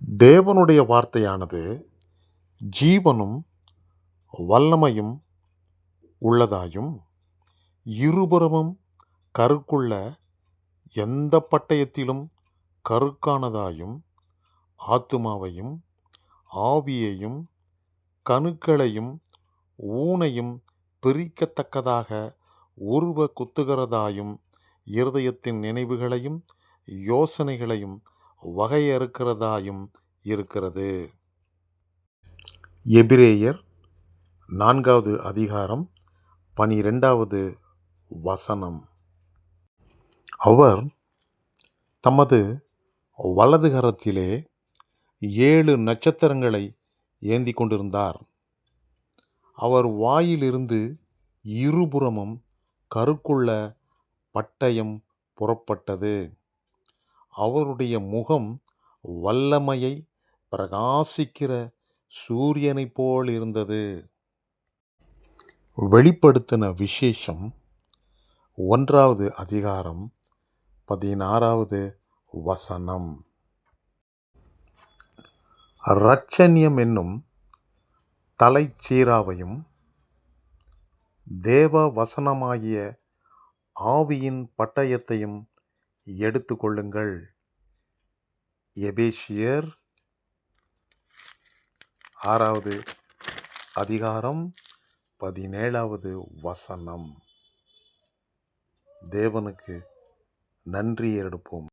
தேவனுடைய வார்த்தையானது ஜீவனும் வல்லமையும் உள்ளதாயும் இருபுறமும் கருக்குள்ள எந்த பட்டயத்திலும் கருக்கானதாயும் ஆத்துமாவையும் ஆவியையும் கணுக்களையும் ஊனையும் பிரிக்கத்தக்கதாக உருவ குத்துகிறதாயும் இருதயத்தின் நினைவுகளையும் யோசனைகளையும் வகையறுக்கிறதாயும் இருக்கிறது. எபிரேயர் 4வது அதிகாரம் 12வது வசனம். அவர் தமது வலது கரத்திலே 7 நட்சத்திரங்களை ஏந்தி கொண்டிருந்தார். அவர் வாயிலிருந்து இருபுறமும் கருக்குள்ள பட்டயம் புறப்பட்டது. அவருடைய முகம் வல்லமையை பிரகாசிக்கிற சூரியனைப் போல் இருந்தது. வெளிப்படுத்தின விசேஷம் 1வது அதிகாரம் 16வது வசனம். இரட்சணியம் என்னும் தலைச்சீராவையும் தேவ வசனமாகிய ஆவியின் பட்டயத்தையும் எடுத்து கொள்ளுங்கள். எபேசியர் 6வது அதிகாரம் 17வது வசனம். தேவனுக்கு நன்றி எடுப்போம்.